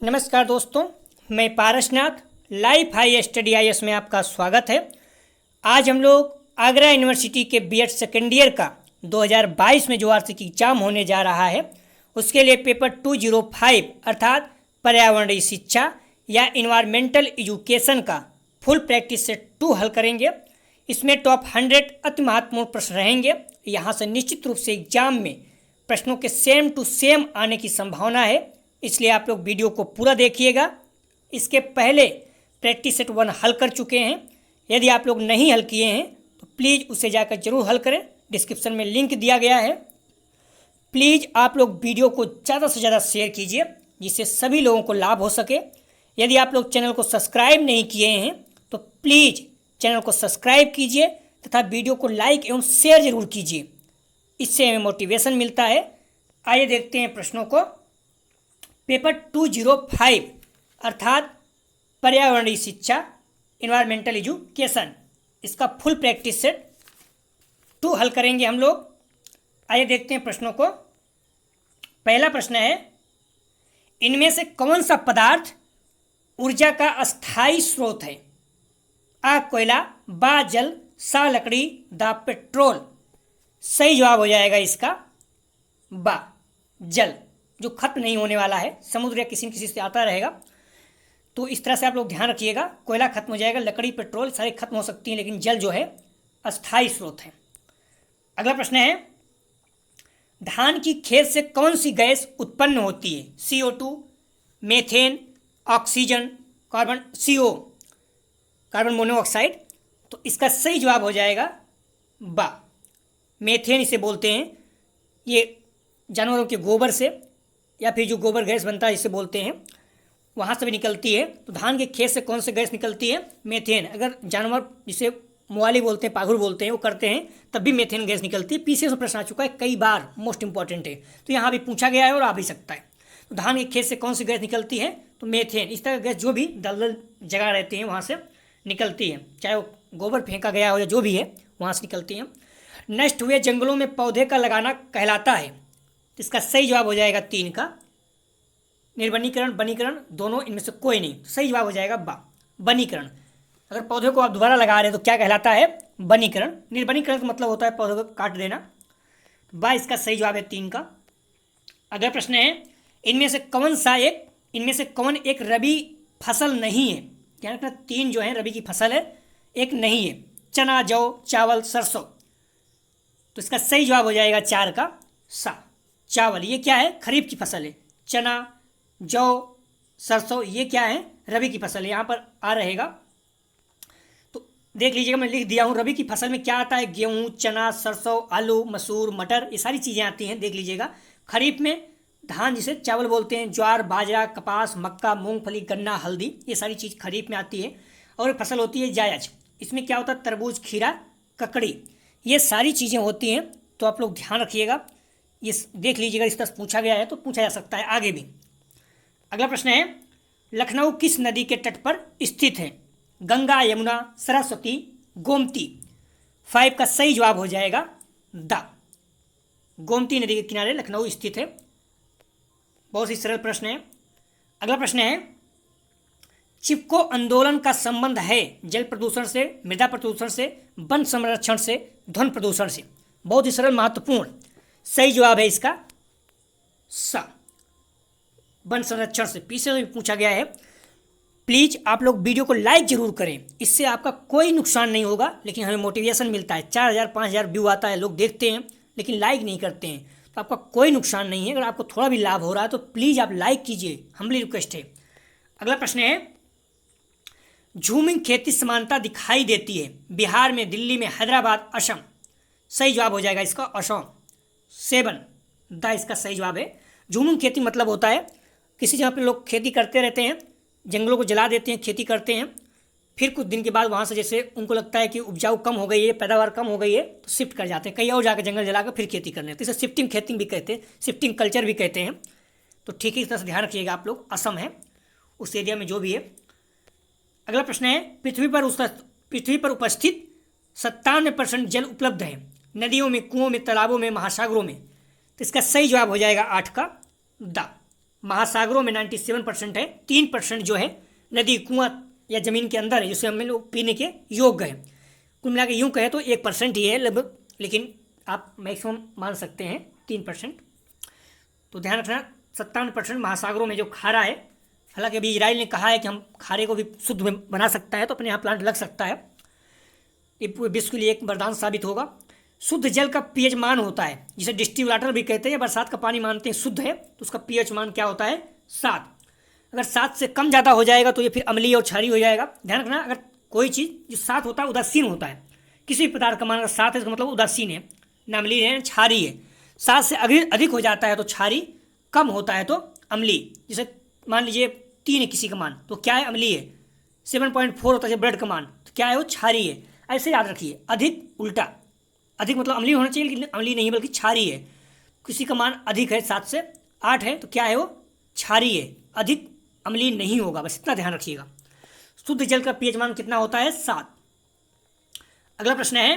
नमस्कार दोस्तों, मैं Parasnath life high study IAS में आपका स्वागत है। आज हम लोग आगरा यूनिवर्सिटी के बीएड सेकेंड ईयर का 2022 में जो वार्षिक एग्जाम होने जा रहा है उसके लिए पेपर 205 अर्थात पर्यावरणीय शिक्षा या इन्वायरमेंटल एजुकेशन का फुल प्रैक्टिस सेट 2 हल करेंगे। इसमें टॉप 100 अति महत्वपूर्ण प्रश्न रहेंगे। यहाँ से निश्चित रूप से एग्जाम में प्रश्नों के सेम टू सेम आने की संभावना है, इसलिए आप लोग वीडियो को पूरा देखिएगा। इसके पहले प्रैक्टिस सेट 1 हल कर चुके हैं। यदि आप लोग नहीं हल किए हैं तो प्लीज़ उसे जाकर जरूर हल करें, डिस्क्रिप्शन में लिंक दिया गया है। प्लीज़ आप लोग वीडियो को ज़्यादा से ज़्यादा शेयर कीजिए जिससे सभी लोगों को लाभ हो सके। यदि आप लोग चैनल को सब्सक्राइब नहीं किए हैं तो प्लीज़ चैनल को सब्सक्राइब कीजिए तथा वीडियो को लाइक एवं शेयर जरूर कीजिए, इससे हमें मोटिवेशन मिलता है। आइए देखते हैं प्रश्नों को। पेपर 205 अर्थात पर्यावरणीय शिक्षा इन्वायरमेंटल एजुकेशन, इसका फुल प्रैक्टिस सेट 2 हल करेंगे हम लोग। आइए देखते हैं प्रश्नों को। पहला प्रश्न है, इनमें से कौन सा पदार्थ ऊर्जा का अस्थायी स्रोत है? आ कोयला, बा जल, सा लकड़ी, दा पेट्रोल। सही जवाब हो जाएगा इसका बा जल, जो खत्म नहीं होने वाला है, समुद्र या किसी न किसी से आता रहेगा। तो इस तरह से आप लोग ध्यान रखिएगा। कोयला खत्म हो जाएगा, लकड़ी पेट्रोल सारे खत्म हो सकती हैं, लेकिन जल जो है अस्थायी स्रोत है। अगला प्रश्न है, धान की खेत से कौन सी गैस उत्पन्न होती है? CO2, methane, oxygen, carbon CO, carbon monoxide. तो इसका सही जवाब हो जाएगा बा मेथेन, इसे बोलते हैं। ये जानवरों के गोबर से या फिर जो गोबर गैस बनता है इसे बोलते हैं, वहाँ से भी निकलती है। तो धान के खेत से कौन सी गैस निकलती है? मेथेन। अगर जानवर जिसे मुआली बोलते हैं, पाघुर बोलते हैं, वो करते हैं तब भी मेथेन गैस निकलती है। पीछे से प्रश्न आ चुका है कई बार, मोस्ट इंपॉर्टेंट है, तो यहाँ भी पूछा गया है और आ भी सकता है। तो धान के खेत से कौन सी गैस निकलती है? तो मेथेन। इस तरह गैस जो भी दलदल जगह रहती है वहाँ से निकलती है, चाहे वो गोबर फेंका गया हो या जो भी है, वहाँ से निकलती है। नष्ट हुए जंगलों में पौधे का लगाना कहलाता है। तो इसका सही जवाब हो जाएगा 3 का निर्वनीकरण, वनीकरण, दोनों इनमें से कोई नहीं। तो सही जवाब हो जाएगा बा वनीकरण। अगर पौधे को आप दोबारा लगा रहे हैं तो क्या कहलाता है? वनीकरण। निर्वनीकरण का मतलब होता है पौधे को काट देना। बा इसका सही जवाब है 3 का। अगला प्रश्न है, इनमें से कौन एक रबी फसल नहीं है? ध्यान रखना, 3 जो है रबी की फसल है, एक नहीं है। चना, जौ, चावल, सरसों। तो इसका सही जवाब हो जाएगा 4 का सा चावल। ये क्या है? खरीफ की फसल है। चना, जौ, सरसों ये क्या है? रबी की फसल है। यहाँ पर आ रहेगा तो देख लीजिएगा, मैं लिख दिया हूँ। रबी की फसल में क्या आता है? गेहूँ, चना, सरसों, आलू, मसूर, मटर, ये सारी चीज़ें आती हैं, देख लीजिएगा। खरीफ में धान जिसे चावल बोलते हैं, ज्वार, बाजरा, कपास, मक्का, मूंगफली, गन्ना, हल्दी, ये सारी चीज़ खरीफ में आती है। और फसल होती है जायज, इसमें क्या होता है? तरबूज, खीरा, ककड़ी, ये सारी चीज़ें होती हैं। तो आप लोग ध्यान रखिएगा, ये देख लीजिएगा। इस तरह पूछा गया है तो पूछा जा सकता है आगे भी। अगला प्रश्न है, लखनऊ किस नदी के तट पर स्थित है? गंगा, यमुना, सरस्वती, गोमती। 5 का सही जवाब हो जाएगा द गोमती नदी के किनारे लखनऊ स्थित है। बहुत ही सरल प्रश्न है। अगला प्रश्न है, चिपको आंदोलन का संबंध है जल प्रदूषण से, मृदा प्रदूषण से, वन संरक्षण से, ध्वनि प्रदूषण से। बहुत ही सरल, महत्वपूर्ण। सही जवाब है इसका सा वन संरक्षण से। पीछे भी पूछा गया है। प्लीज़ आप लोग वीडियो को लाइक जरूर करें, इससे आपका कोई नुकसान नहीं होगा, लेकिन हमें मोटिवेशन मिलता है। 4000 5000 व्यू आता है, लोग देखते हैं लेकिन लाइक नहीं करते हैं, तो आपका कोई नुकसान नहीं है। अगर आपको थोड़ा भी लाभ हो रहा है तो प्लीज़ आप लाइक कीजिए, हम्बली रिक्वेस्ट है। अगला प्रश्न है, झूमिंग खेती समानता दिखाई देती है बिहार में, दिल्ली में, हैदराबाद, असम। सही जवाब हो जाएगा इसका असम। 7 द इसका सही जवाब है। झूमिंग खेती मतलब होता है किसी जगह पे लोग खेती करते रहते हैं, जंगलों को जला देते हैं, खेती करते हैं, फिर कुछ दिन के बाद वहाँ से जैसे उनको लगता है कि उपजाऊ कम हो गई है, पैदावार कम हो गई है, तो शिफ्ट कर जाते हैं कहीं और जाकर जंगल जलाकर फिर खेती करने। तो इसे शिफ्टिंग खेती भी कहते हैं, शिफ्टिंग कल्चर भी कहते हैं। तो ठीक है, इस तरह से ध्यान रखिएगा आप लोग। असम है उस एरिया में जो भी है। अगला प्रश्न है, पृथ्वी पर उपस्थित 97% जल उपलब्ध है नदियों में, कुओं में, तालाबों में, महासागरों में। तो इसका सही जवाब हो जाएगा 8 का द महासागरों में 97% है, 3% जो है नदी कुआं या ज़मीन के अंदर है, जिसे हम लोग पीने के योग्य है। कुल मिला के यूँ कहें तो 1% ही है लगभग, लेकिन आप मैक्सिमम मान सकते हैं 3%। तो ध्यान रखना 57% महासागरों में जो खारा है, हालांकि अभी इजराइल ने कहा है कि हम खारे को भी शुद्ध में बना सकता है, तो अपने यहाँ प्लांट लग सकता है, ये पूरे विश्व के लिए एक वरदान साबित होगा। शुद्ध जल का पीएच मान होता है, जिसे डिस्टिल वाटर भी कहते हैं, बरसात का पानी मानते हैं शुद्ध है, तो उसका पीएच मान क्या होता है 7। अगर 7 से कम ज़्यादा हो जाएगा तो ये फिर अम्लीय और क्षारीय हो जाएगा। ध्यान रखना, अगर कोई चीज़ जो 7 होता है उदासीन होता है, किसी भी पदार्थ का मान अगर 7 है इसका मतलब उदासीन है, न अम्लीय है क्षारीय है। 7 से अधिक हो जाता है तो क्षारीय, कम होता है तो अम्लीय। जैसे मान लीजिए 3 है किसी का मान, तो क्या है अम्लीय है। 7.4 होता है ब्लड का मान, तो क्या है वो क्षारीय है। ऐसे याद रखिए, अधिक उल्टा, अधिक मतलब अम्लीय होना चाहिए, लेकिन अम्लीय नहीं बल्कि क्षारीय है। किसी का मान अधिक है 7 से 8 है तो क्या है वो क्षारीय है, अधिक अम्लीय नहीं होगा, बस इतना ध्यान रखिएगा। शुद्ध जल का पीएच मान कितना होता है 7। अगला प्रश्न है,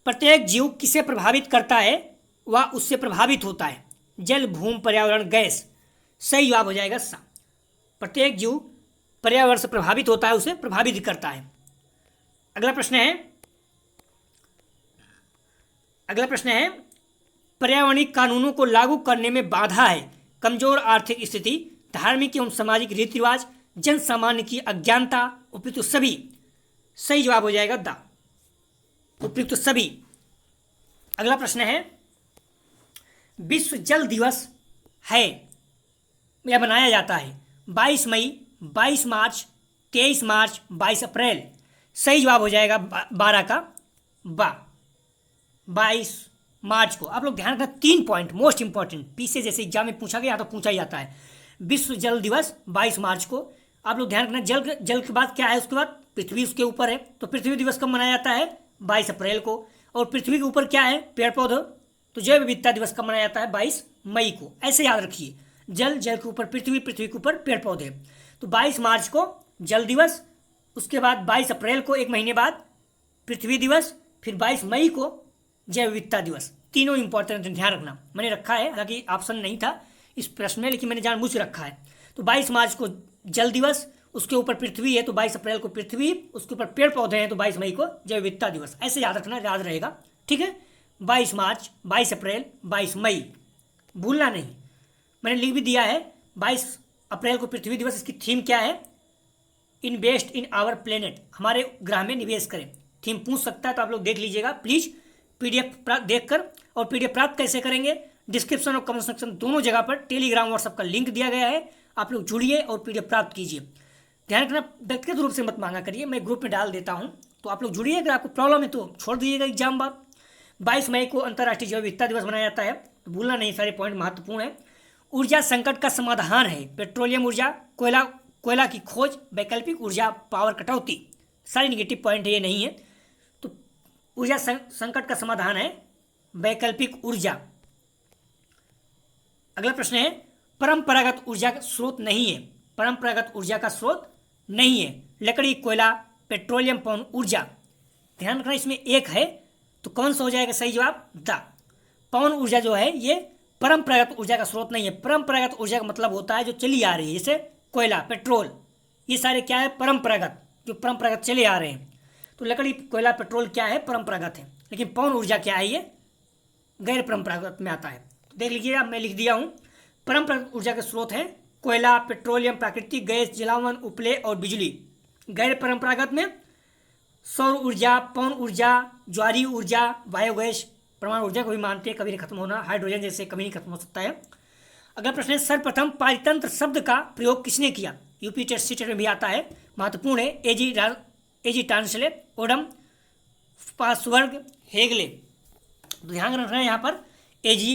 प्रत्येक जीव किसे प्रभावित करता है व उससे प्रभावित होता है। जल, भूमि, पर्यावरण, गैस। सही जवाब हो जाएगा 7। प्रत्येक जीव पर्यावरण से प्रभावित होता है, उसे प्रभावित करता है। अगला प्रश्न है, पर्यावरणीय कानूनों को लागू करने में बाधा है। कमजोर आर्थिक स्थिति, धार्मिक एवं सामाजिक रीति रिवाज, जन सामान्य की अज्ञानता, उपयुक्त सभी। सही जवाब हो जाएगा द, उपयुक्त सभी। अगला प्रश्न है, विश्व जल दिवस है या बनाया जाता है 22 मई, 22 मार्च, 23 मार्च, 22 अप्रैल। सही जवाब हो जाएगा 12 का बा, 22 मार्च को। आप लोग ध्यान रखना 3 पॉइंट मोस्ट इंपॉर्टेंट, पीछे जैसे एग्जाम में पूछा गया तो पूछा ही जाता है। विश्व जल दिवस 22 मार्च को। आप लोग ध्यान रखना, जल के बाद क्या है, उसके बाद पृथ्वी उसके ऊपर है, तो पृथ्वी दिवस कब मनाया जाता है 22 अप्रैल को। और पृथ्वी के ऊपर क्या है, पेड़ पौधे, तो जैव विविधता दिवस कब मनाया जाता है 22 मई को। ऐसे याद रखिए, जल, जल के ऊपर पृथ्वी, पृथ्वी के ऊपर पेड़ पौधे। तो 22 मार्च को जल दिवस, उसके बाद 22 अप्रैल को एक महीने बाद पृथ्वी दिवस, फिर 22 मई को जैव विविधता दिवस। तीनों इंपॉर्टेंट, ध्यान रखना। मैंने रखा है, हालांकि ऑप्शन नहीं था इस प्रश्न में, लेकिन मैंने जानबूझ रखा है। तो 22 मार्च को जल दिवस, उसके ऊपर पृथ्वी है तो 22 अप्रैल को पृथ्वी, उसके ऊपर पेड़ पौधे हैं तो 22 मई को जैव विविधता दिवस। ऐसे याद रखना, याद रहेगा, ठीक है। 22 मार्च, 22 अप्रैल, 22 मई, भूलना नहीं। मैंने लिख भी दिया है 22 अप्रैल को पृथ्वी दिवस। इसकी थीम क्या है, इन्वेस्ट इन आवर प्लेनेट, हमारे ग्रह में निवेश करें। थीम पूछ सकता है तो आप लोग देख लीजिएगा प्लीज़, पीडीएफ देखकर। और पीडीएफ प्राप्त कैसे करेंगे, डिस्क्रिप्शन और कमेंट सेक्शन दोनों जगह पर टेलीग्राम व्हाट्सएप का लिंक दिया गया है, आप लोग जुड़िए और पीडीएफ प्राप्त कीजिए। ध्यान रखना, व्यक्तिगत रूप से मत मांगा करिए, मैं ग्रुप में डाल देता हूँ, तो आप लोग जुड़िए। अगर आपको प्रॉब्लम है तो छोड़ दीजिएगा एग्जाम बाद। 22 मई को अंतर्राष्ट्रीय जैव विविधता दिवस मनाया जाता है, तो भूलना नहीं, सारे पॉइंट महत्वपूर्ण है। ऊर्जा संकट का समाधान है पेट्रोलियम ऊर्जा, कोयला की खोज, वैकल्पिक ऊर्जा, पावर कटौती। सारे निगेटिव पॉइंट है, ये नहीं है। तो ऊर्जा संकट का समाधान है वैकल्पिक ऊर्जा। अगला प्रश्न है, परंपरागत ऊर्जा का स्रोत नहीं है। परंपरागत ऊर्जा का स्रोत नहीं है लकड़ी, कोयला, पेट्रोलियम, पवन ऊर्जा। ध्यान रखना, इसमें एक है तो कौन सा हो जाएगा सही जवाब द। पवन ऊर्जा जो है ये परंपरागत ऊर्जा का स्रोत नहीं है। परंपरागत ऊर्जा का मतलब होता है जो चली आ रही है, जैसे कोयला, पेट्रोल, ये सारे क्या है परंपरागत, जो परंपरागत चले आ रहे हैं। तो लकड़ी, कोयला, पेट्रोल क्या है परंपरागत है, लेकिन पवन ऊर्जा क्या है, ये गैर परंपरागत में आता है। तो देख लीजिए, अब मैं लिख दिया हूँ, परंपरागत ऊर्जा के स्रोत हैं कोयला, पेट्रोलियम, प्राकृतिक गैस, जलावन, उपले और बिजली। गैर परंपरागत में सौर ऊर्जा, पवन ऊर्जा, ज्वारीय ऊर्जा, बायोगैस, परमाणु ऊर्जा को भी मानते हैं, कभी नहीं खत्म होना, हाइड्रोजन जैसे कभी नहीं खत्म हो सकता है। अगला प्रश्न है, सर्वप्रथम पारितंत्र शब्द का प्रयोग किसने किया। यूपी टेस्ट सीटेट में भी आता है, महत्वपूर्ण है। एजी टांसले, ओडम, पासवर्ग, हेगले। तो ध्यान रखना है यहाँ पर एजी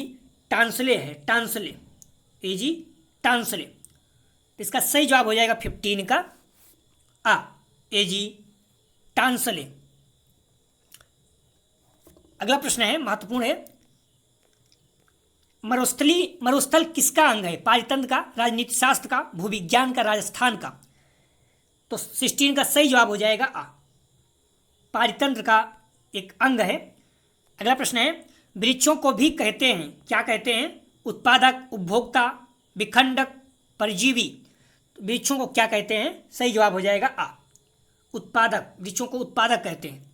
टांसले है, टांसले, एजी टांसले। इसका सही जवाब हो जाएगा 15 का आ, एजी टांसले। अगला प्रश्न है, महत्वपूर्ण है, मरुस्थल किसका अंग है। पारितंत्र का, राजनीति शास्त्र का, भूविज्ञान का, राजस्थान का। तो 16 का सही जवाब हो जाएगा आ, पारितंत्र का एक अंग है। अगला प्रश्न है, वृक्षों को भी कहते हैं, क्या कहते हैं, उत्पादक, उपभोक्ता, विखंडक, परजीवी वृक्षों को क्या कहते हैं? सही जवाब हो जाएगा आ। उत्पादक, वृक्षों को उत्पादक कहते हैं।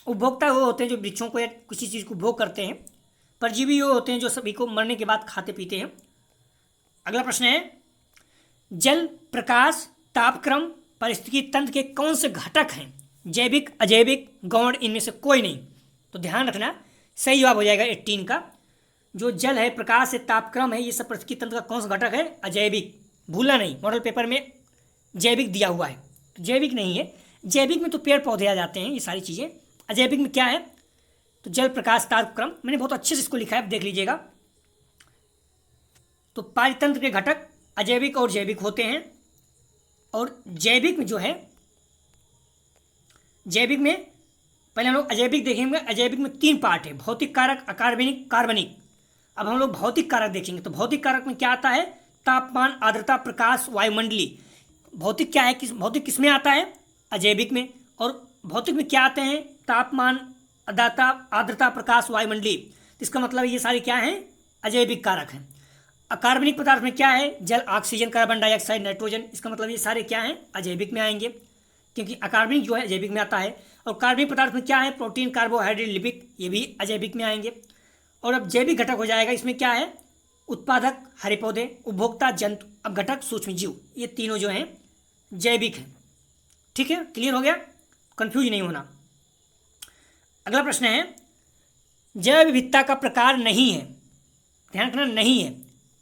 उपभोक्ता वो होते हैं जो वृक्षों को या किसी चीज़ को भोग करते हैं। परजीवी वो होते हैं जो सभी को मरने के बाद खाते पीते हैं। अगला प्रश्न है, जल, प्रकाश, तापक्रम, पारिस्थितिकी तंत्र के कौन से घटक हैं? जैविक, अजैविक, गौण, इनमें से कोई नहीं। तो ध्यान रखना, सही जवाब हो जाएगा 18 का। जो जल है, प्रकाश है, तापक्रम है, ये सब पारिस्थितिकी तंत्र का कौन सा घटक है? अजैविक। भूलना नहीं, मॉडल पेपर में जैविक दिया हुआ है, तो जैविक नहीं है। जैविक में तो पेड़ पौधे आ जाते हैं, ये सारी चीज़ें। अजैविक में क्या है? तो जल, प्रकाश, तापक्रम। मैंने बहुत अच्छे से इसको लिखा है, आप देख लीजिएगा। तो पारितंत्र के घटक अजैविक और जैविक होते हैं। और जैविक में जो है, जैविक में पहले हम लोग अजैविक देखेंगे। अजैविक में 3 पार्ट है, भौतिक कारक, अकार्बनिक, कार्बनिक। अब हम लोग भौतिक कारक देखेंगे। तो भौतिक कारक में क्या आता है? तापमान, आर्द्रता, प्रकाश, वायुमंडलीय। भौतिक क्या है? भौतिक किस में आता है? अजैविक में। और भौतिक में क्या आते हैं? तापमान, आर्द्रता, प्रकाश, वायुमंडलीय। तो इसका मतलब ये सारे क्या हैं? अजैविक कारक हैं। अकार्बनिक पदार्थ में क्या है? जल, ऑक्सीजन, कार्बन डाइऑक्साइड, नाइट्रोजन। इसका मतलब ये सारे क्या हैं? अजैविक में आएंगे, क्योंकि अकार्बनिक जो है अजैविक में आता है। और कार्बनिक पदार्थ में क्या है? प्रोटीन, कार्बोहाइड्रेट, लिपिड, ये भी अजैविक में आएंगे। और अब जैविक घटक हो जाएगा, इसमें क्या है? उत्पादक, हरे पौधे, उपभोक्ता, जंतु। अब घटक, सूक्ष्म जीव, ये तीनों जो हैं जैविक हैं। ठीक है, क्लियर हो गया? कंफ्यूज नहीं होना। अगला प्रश्न है, जैव विविधता का प्रकार नहीं है। ध्यान रखना, नहीं है।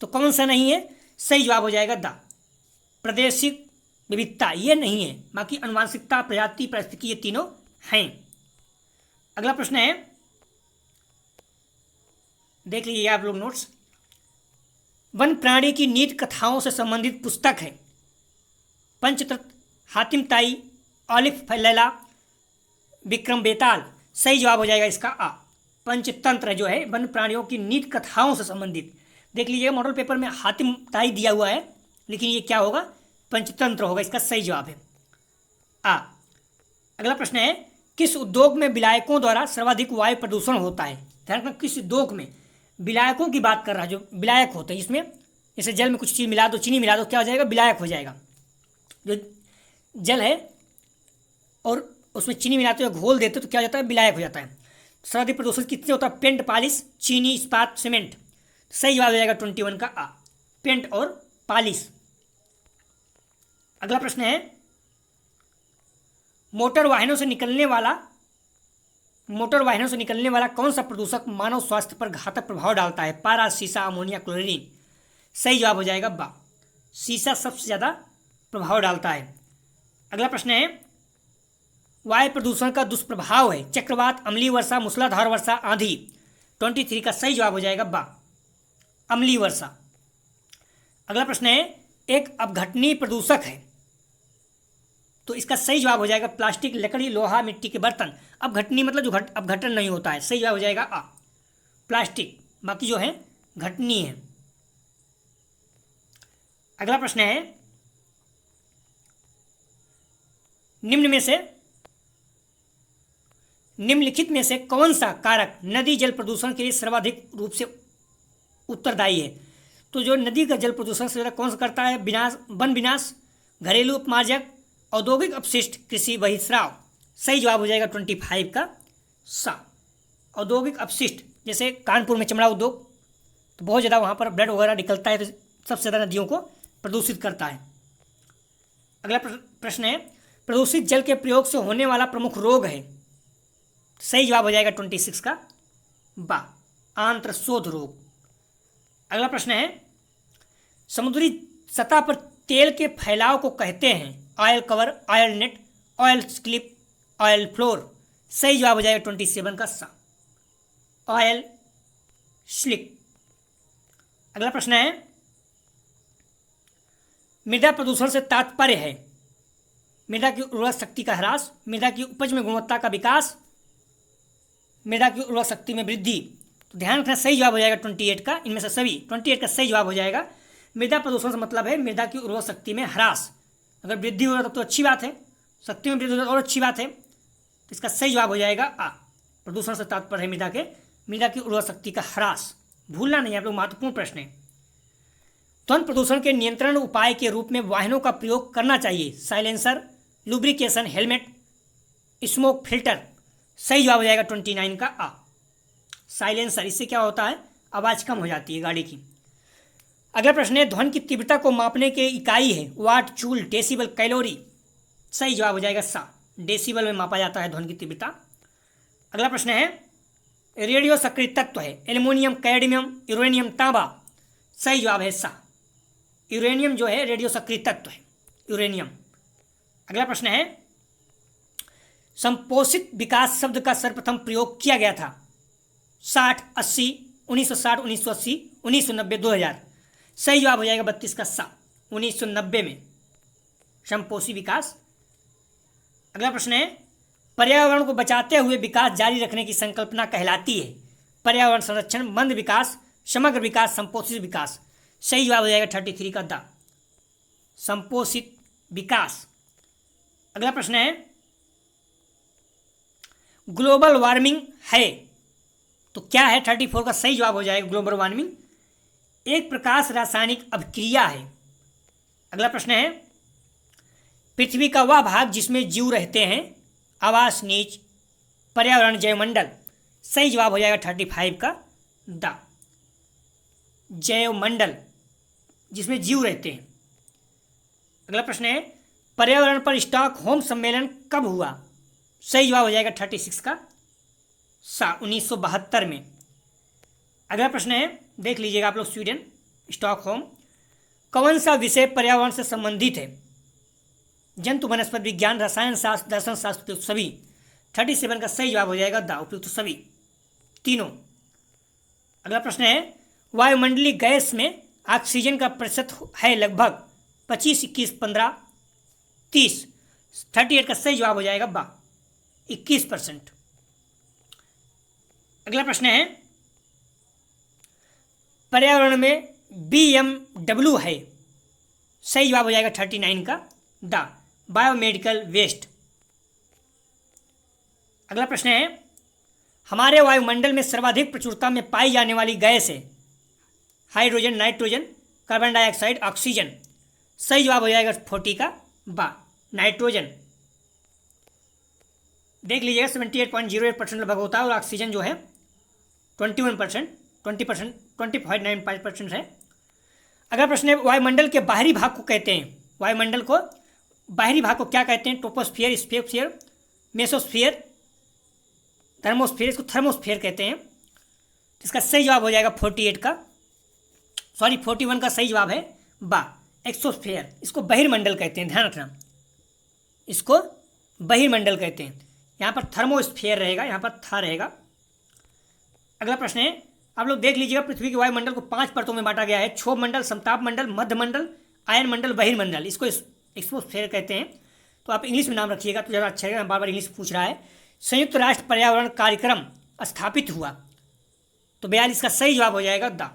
तो कौन सा नहीं है? सही जवाब हो जाएगा द। प्रादेशिक विविधता ये नहीं है, बाकी आनुवंशिकता, प्रजाति, पारिस्थितिकी ये तीनों हैं। अगला प्रश्न है, देख लीजिए आप लोग नोट्स। वन प्राणी की नीति कथाओं से संबंधित पुस्तक है। पंचतत्व, हातिम ताई, आलिफ लैला, विक्रम बेताल। सही जवाब हो जाएगा इसका आ। पंचतंत्र जो है वन प्राणियों की नीति कथाओं से संबंधित। देख लीजिए मॉडल पेपर में हातिम ताई दिया हुआ है, लेकिन ये क्या होगा? पंचतंत्र होगा। इसका सही जवाब है आ। अगला प्रश्न है, किस उद्योग में विलायकों द्वारा सर्वाधिक वायु प्रदूषण होता है? ध्यान रखना, किस उद्योग में? विलायकों की बात कर रहा है, जो विलायक होते हैं। इसमें जैसे जल में कुछ चीज़ मिला दो, चीनी मिला दो, क्या हो जाएगा? विलायक हो जाएगा। जो जल है और उसमें चीनी मिलाते हो, घोल देते हो, तो क्या हो जाता है? विलायक हो जाता है। सर्वाधिक प्रदूषण कितने होता है? पेंट, पॉलिश, चीनी, इस्पात, सीमेंट। सही जवाब हो जाएगा 21 का आ, पेंट और पॉलिश। अगला प्रश्न है, मोटर वाहनों से निकलने वाला कौन सा प्रदूषक मानव स्वास्थ्य पर घातक प्रभाव डालता है? पारा, सीसा, अमोनिया, क्लोरीन। सही जवाब हो जाएगा बा, सीसा सबसे ज़्यादा प्रभाव डालता है। अगला प्रश्न है, वायु प्रदूषण का दुष्प्रभाव है चक्रवात, अम्लीय वर्षा, मूसलाधार वर्षा, आंधी। 23 का सही जवाब हो जाएगा बा, अम्लीय वर्षा। अगला प्रश्न है, एक अपघटनीय प्रदूषक है, तो इसका सही जवाब हो जाएगा प्लास्टिक, लकड़ी, लोहा, मिट्टी के बर्तन। अपघटनीय मतलब जो अपघटन नहीं होता है। सही जवाब हो जाएगा आ, प्लास्टिक। बाकी जो है घटनीय है। अगला प्रश्न है, निम्नलिखित में से कौन सा कारक नदी जल प्रदूषण के लिए सर्वाधिक रूप से उत्तरदायी है? तो जो नदी का जल प्रदूषण से कौन सा करता है? विनाश, वन विनाश, घरेलू उपमार्जक, औद्योगिक अपशिष्ट, कृषि बहिस्राव। सही जवाब हो जाएगा 25 का सा, औद्योगिक अपशिष्ट। जैसे कानपुर में चमड़ा उद्योग, तो बहुत ज़्यादा वहाँ पर ब्लड वगैरह निकलता है, तो सबसे ज़्यादा नदियों को प्रदूषित करता है। अगला प्रश्न है, प्रदूषित जल के प्रयोग से होने वाला प्रमुख रोग है? सही जवाब हो जाएगा 26 का बा, आंत्रशोथ रोग। अगला प्रश्न है, समुद्री सतह पर तेल के फैलाव को कहते हैं? Oil cover, oil net, oil slip, oil floor. सही जवाब हो जाएगा 27 का सा, ऑयल स्लिप। अगला प्रश्न है, मृदा प्रदूषण से तात्पर्य है? मृदा की उर्वरक शक्ति का ह्रास, मृदा की उपज में गुणवत्ता का विकास, मृदा की उर्वरक शक्ति में वृद्धि। तो ध्यान रखना, सही जवाब हो जाएगा 28 का, इनमें से सभी 28 का सही जवाब हो जाएगा। मृदा प्रदूषण से मतलब है मृदा की उर्वरक शक्ति में ह्रास। अगर वृद्धि हो रहा तो अच्छी बात है, शक्ति में वृद्धि हो और अच्छी बात है। तो इसका सही जवाब हो जाएगा आ, प्रदूषण से तात्पर्य है मृदा की उर्वरक शक्ति का ह्रास। भूलना नहीं, आप लोग, महत्वपूर्ण प्रश्न है। ध्वनि प्रदूषण के नियंत्रण उपाय के रूप में वाहनों का प्रयोग करना चाहिए? Silencer, lubrication, helmet, smoke filter. सही जवाब हो जाएगा 29 का आ, साइलेंसर। इससे क्या होता है, आवाज़ कम हो जाती है गाड़ी की। अगला प्रश्न है, ध्वनि की तीव्रता को मापने की इकाई है? वाट, जूल, डेसिबल, कैलोरी। सही जवाब हो जाएगा सा, डेसिबल में मापा जाता है ध्वनि की तीव्रता। अगला प्रश्न है, रेडियो सक्रिय तत्व है? एल्युमिनियम, कैडमियम, यूरेनियम, तांबा। सही जवाब है सा, यूरेनियम जो है रेडियो सक्रिय तत्व है, यूरेनियम। अगला प्रश्न है, संपोषित विकास शब्द का सर्वप्रथम प्रयोग किया गया था? 60, 80, 1960, 1980, 1990, 2000। सही जवाब हो जाएगा 32 का सा, 1990 में संपोषी विकास। अगला प्रश्न है, पर्यावरण को बचाते हुए विकास जारी रखने की संकल्पना कहलाती है? पर्यावरण संरक्षण, मंद विकास, समग्र विकास, संपोषित विकास। सही जवाब हो जाएगा 33 का दा, संपोषित विकास। अगला प्रश्न है, ग्लोबल वार्मिंग है तो क्या है? 34 का सही जवाब हो जाएगा ग्लोबल वार्मिंग एक प्रकाश रासायनिक अभिक्रिया है। अगला प्रश्न है, पृथ्वी का वह भाग जिसमें जीव रहते हैं? आवास, नीच, पर्यावरण, जैवमंडल। सही जवाब हो जाएगा 35 का दा, जैवमंडल जिसमें जीव रहते हैं। अगला प्रश्न है, पर्यावरण पर स्टॉकहोम सम्मेलन कब हुआ? सही जवाब हो जाएगा 36 का सा, 1972 में। अगला प्रश्न है, देख लीजिएगा आप लोग, स्वीडन, स्टॉकहोम। कौन सा विषय पर्यावरण से संबंधित है? जंतु, वनस्पति विज्ञान, रसायन शास्त्र, दर्शन शास्त्र, उपयुक्त सभी। 37 का सही जवाब हो जाएगा दा, उपयुक्त सभी, तीनों। अगला प्रश्न है, वायुमंडलीय गैस में ऑक्सीजन का प्रतिशत है लगभग 25, 21, 15, 30। 38 का सही जवाब हो जाएगा बा, 21%। अगला प्रश्न है, पर्यावरण में BMW है? सही जवाब हो जाएगा 39 का दा, बायोमेडिकल वेस्ट। अगला प्रश्न है, हमारे वायुमंडल में सर्वाधिक प्रचुरता में पाई जाने वाली गैस है? Hydrogen, nitrogen, carbon dioxide, oxygen. सही जवाब हो जाएगा 40 का बा, नाइट्रोजन। देख लीजिएगा 78.08% लगभग होता है और ऑक्सीजन जो है 21%, 20%, 25.95% है। अगला प्रश्न है, वायुमंडल के बाहरी भाग को कहते हैं? वायुमंडल को बाहरी भाग को क्या कहते हैं? Troposphere, sphere, mesosphere, thermosphere. इसको थर्मोस्फियर कहते हैं। इसका सही जवाब हो जाएगा 41 का सही जवाब है बा, एक्सोस्फियर। इसको बहिर्मंडल कहते हैं, ध्यान रखना, इसको बहिर्मंडल कहते हैं। यहाँ पर थर्मोस्फियर रहेगा, यहाँ पर था रहेगा। अगला प्रश्न है, आप लोग देख लीजिएगा, पृथ्वी के वायुमंडल को 5 परतों में बांटा गया है? क्षोभ मंडल, समताप मंडल, मध्य मंडल, आयन मंडल, बहिर्मंडल। इसको एक्सोस्फियर कहते हैं। तो आप इंग्लिश में नाम रखिएगा तो ज़्यादा अच्छा है, बार बार इंग्लिश पूछ रहा है। संयुक्त राष्ट्र पर्यावरण कार्यक्रम स्थापित हुआ? तो 42 का सही जवाब हो जाएगा दा,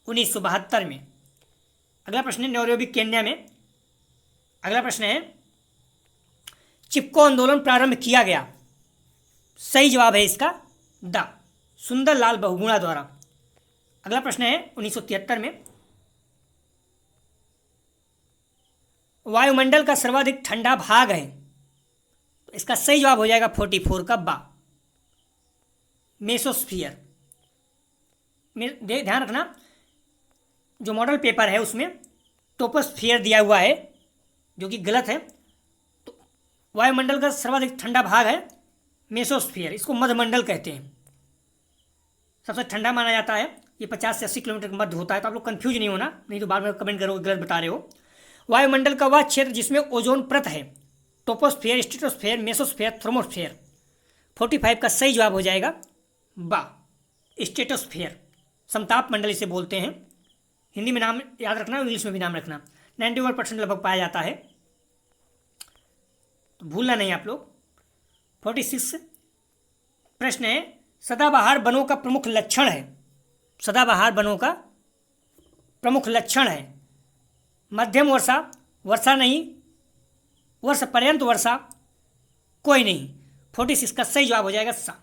1972 में। अगला प्रश्न है, नैरोबी, केन्या में। अगला प्रश्न है, चिपको आंदोलन प्रारंभ किया गया? सही जवाब है इसका दा, सुंदरलाल बहुगुणा द्वारा। अगला प्रश्न है, 1973 में। वायुमंडल का सर्वाधिक ठंडा भाग है? तो इसका सही जवाब हो जाएगा 44 का बा, मेसोस्फियर। ध्यान रखना, जो मॉडल पेपर है उसमें टोपोस्फियर दिया हुआ है, जो कि गलत है। तो वायुमंडल का सर्वाधिक ठंडा भाग है मेसोस्फियर, इसको मध्यमंडल कहते हैं। सबसे ठंडा माना जाता है, ये 50 से 80 किलोमीटर के मध्य होता है। तो आप लोग कंफ्यूज नहीं होना, नहीं तो बाद में कमेंट करोगे गलत बता रहे हो। वायुमंडल का वह क्षेत्र जिसमें ओजोन परत है? टोपोस्फियर, स्ट्रेटोस्फियर, मेसोस्फियर, थर्मोस्फियर। 45 का सही जवाब हो जाएगा बा, स्ट्रेटोस्फियर। समताप मंडल इसे बोलते हैं। हिंदी में नाम याद रखना, इंग्लिश में भी नाम रखना। 91% लगभग पाया जाता है, तो भूलना नहीं आप लोग। 46 प्रश्न है, सदाबहार वनों का प्रमुख लक्षण है? सदाबहार वनों का प्रमुख लक्षण है? मध्यम वर्षा, वर्षा नहीं, वर्ष पर्यंत वर्षा, कोई नहीं। 46 का सही जवाब हो जाएगा सा,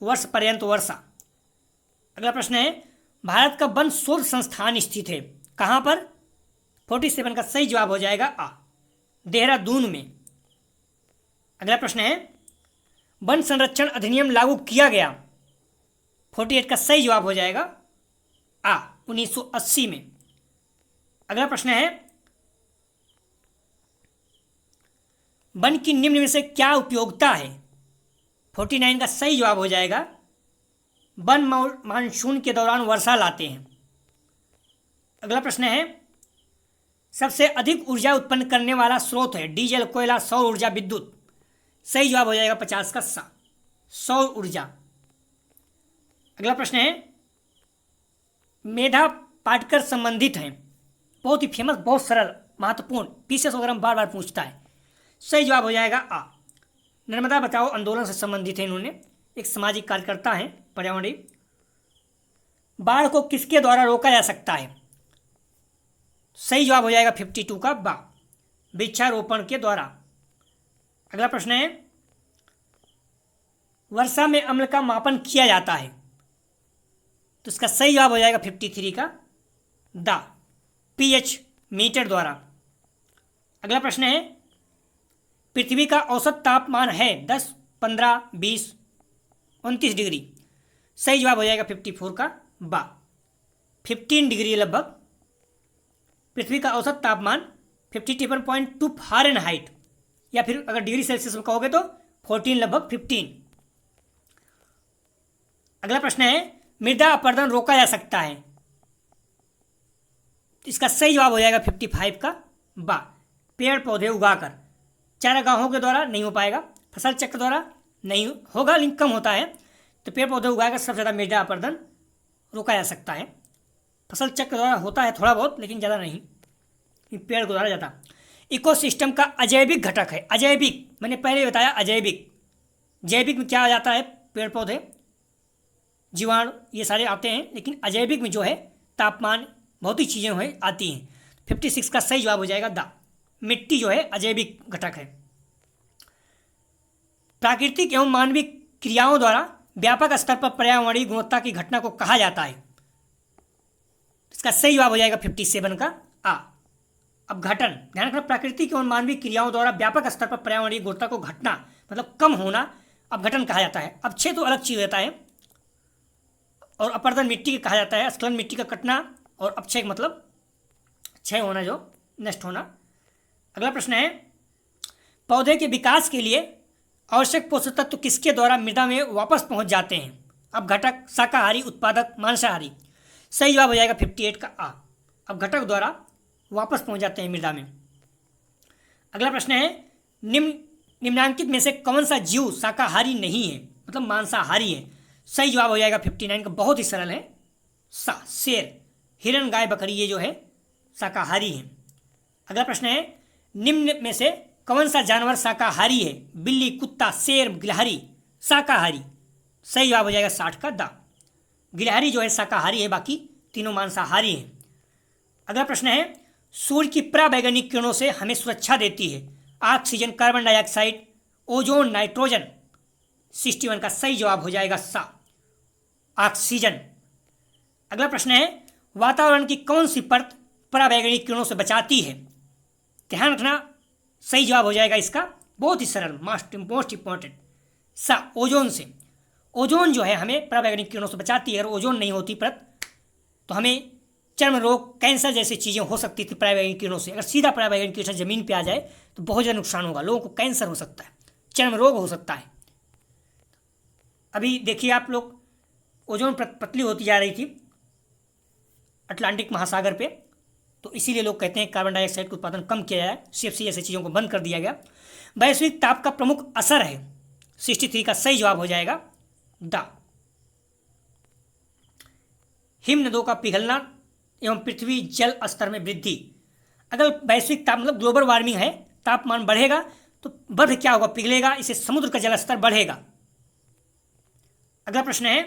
वर्ष पर्यंत वर्षा। अगला प्रश्न है, भारत का वन शोध संस्थान स्थित है? कहाँ पर? 47 का सही जवाब हो जाएगा आ, देहरादून में। अगला प्रश्न है, वन संरक्षण अधिनियम लागू किया गया। 48 का सही जवाब हो जाएगा आ, 1980 में। अगला प्रश्न है, वन की निम्न में से क्या उपयोगिता है? 49 का सही जवाब हो जाएगा वन मानसून के दौरान वर्षा लाते हैं। अगला प्रश्न है, सबसे अधिक ऊर्जा उत्पन्न करने वाला स्रोत है डीजल, कोयला, सौर ऊर्जा, विद्युत। सही जवाब हो जाएगा 50 का सा, सौर ऊर्जा। अगला प्रश्न है, मेधा पाटकर संबंधित हैं। बहुत ही फेमस, बहुत सरल, महत्वपूर्ण, पीसीएस वगैरह में बार बार पूछता है। सही जवाब हो जाएगा आ, नर्मदा बचाओ आंदोलन से संबंधित है इन्होंने, एक सामाजिक कार्यकर्ता हैं, पर्यावरणीय। बाढ़ को किसके द्वारा रोका जा सकता है? सही जवाब हो जाएगा 52 का बा, वृक्षारोपण के द्वारा। अगला प्रश्न है, वर्षा में अम्ल का मापन किया जाता है। तो इसका सही जवाब हो जाएगा 53 का दा, पीएच मीटर द्वारा। अगला प्रश्न है, पृथ्वी का औसत तापमान है 10, 15, 20, 29 डिग्री। सही जवाब हो जाएगा 54 का बा, 15 डिग्री लगभग। पृथ्वी का औसत तापमान 57.2 फ़ारेनहाइट, या फिर अगर डिग्री सेल्सियस में कहोगे तो 14 लगभग 15। अगला प्रश्न है, मृदा अपरदन रोका जा सकता है। इसका सही जवाब हो जाएगा 55 का बा, पेड़ पौधे उगाकर। चारागाहों के द्वारा नहीं हो पाएगा, फसल चक्र द्वारा नहीं होगा, लेकिन कम होता है। तो पेड़ पौधे उगाकर सबसे ज़्यादा मृदा अपरदन रोका जा सकता है। फसल चक्र द्वारा होता है थोड़ा बहुत, लेकिन ज़्यादा नहीं, पेड़ के द्वारा ज़्यादा। इकोसिस्टम का अजैविक घटक है। अजैविक मैंने पहले बताया, अजैविक। जैविक में क्या आ जाता है? पेड़ पौधे, जीवाणु, ये सारे आते हैं, लेकिन अजैविक में जो है तापमान, बहुत ही चीज़ें हैं आती हैं। 56 का सही जवाब हो जाएगा दा, मिट्टी जो है अजैविक घटक है। प्राकृतिक एवं मानवीय क्रियाओं द्वारा व्यापक स्तर पर पर्यावरणीय गुणवत्ता की घटना को कहा जाता है। इसका सही जवाब हो जाएगा 57 का आ, अपघटन। ध्यान रखना, प्राकृतिक एवं मानवीय क्रियाओं द्वारा व्यापक स्तर पर पर्यावरणीय गुणवत्ता को घटना मतलब कम होना अपघटन कहा जाता है। अपक्षय तो अलग चीज़ रहता है, और अपरदन मिट्टी कहा जाता है, स्खलन मिट्टी का कटना, और अपक्षय मतलब क्षय होना, जो नष्ट होना। अगला प्रश्न है, पौधे के विकास के लिए आवश्यक पोषक तत्व किसके द्वारा मृदा में वापस पहुंच जाते हैं? अपघटक, शाकाहारी, उत्पादक, मांसाहारी। सही जवाब हो जाएगा 58 का आ, अपघटक द्वारा वापस पहुंच जाते हैं मृदा में। अगला प्रश्न है, निम्नांकित में से कौन सा जीव शाकाहारी नहीं है, मतलब मांसाहारी है? सही जवाब हो जाएगा 59 का, बहुत ही सरल है सा, शेर, हिरण, गाय, बकरी, ये जो है शाकाहारी है। अगला प्रश्न है, निम्न में से कौन सा जानवर शाकाहारी है? बिल्ली, कुत्ता, शेर, गिलहरी। शाकाहारी। सही जवाब हो जाएगा 60 का दा, गिलहरी जो है शाकाहारी है, बाकी तीनों मांसाहारी हैं। अगला प्रश्न है, सूर्य की पराबैंगनी किरणों से हमें सुरक्षा देती है। Oxygen, carbon dioxide, ozone, nitrogen. 61 का सही जवाब हो जाएगा सा, ऑक्सीजन। अगला प्रश्न है, वातावरण की कौन सी परत पराबैंगनी किरणों से बचाती है? ध्यान रखना, सही जवाब हो जाएगा इसका, बहुत ही सरल, मोस्ट इंपॉर्टेंट सा, ओजोन से। ओजोन जो है हमें पराबैंगनी किरणों से बचाती है। अगर ओजोन नहीं होती परत तो हमें चर्म रोग, कैंसर जैसी चीज़ें हो सकती थी पराबैंगनी किरणों से। अगर सीधा पराबैंगनी किरण जमीन पे आ जाए तो बहुत ज़्यादा नुकसान होगा, लोगों को कैंसर हो सकता है, चर्म रोग हो सकता है। अभी देखिए आप लोग, ओजोन पतली होती जा रही थी अटलांटिक महासागर पे, तो इसीलिए लोग कहते हैं कार्बन डाइऑक्साइड का उत्पादन कम किया जाए, सीएफसी जैसी चीज़ों को बंद कर दिया गया। वैश्विक ताप का प्रमुख असर है। 63 का सही जवाब हो जाएगा दा, हिम नदों का पिघलना एवं पृथ्वी जल स्तर में वृद्धि। अगर वैश्विक ताप मतलब ग्लोबल वार्मिंग है, तापमान बढ़ेगा तो बढ़ क्या होगा? पिघलेगा, इससे समुद्र का जल स्तर बढ़ेगा। अगला प्रश्न है,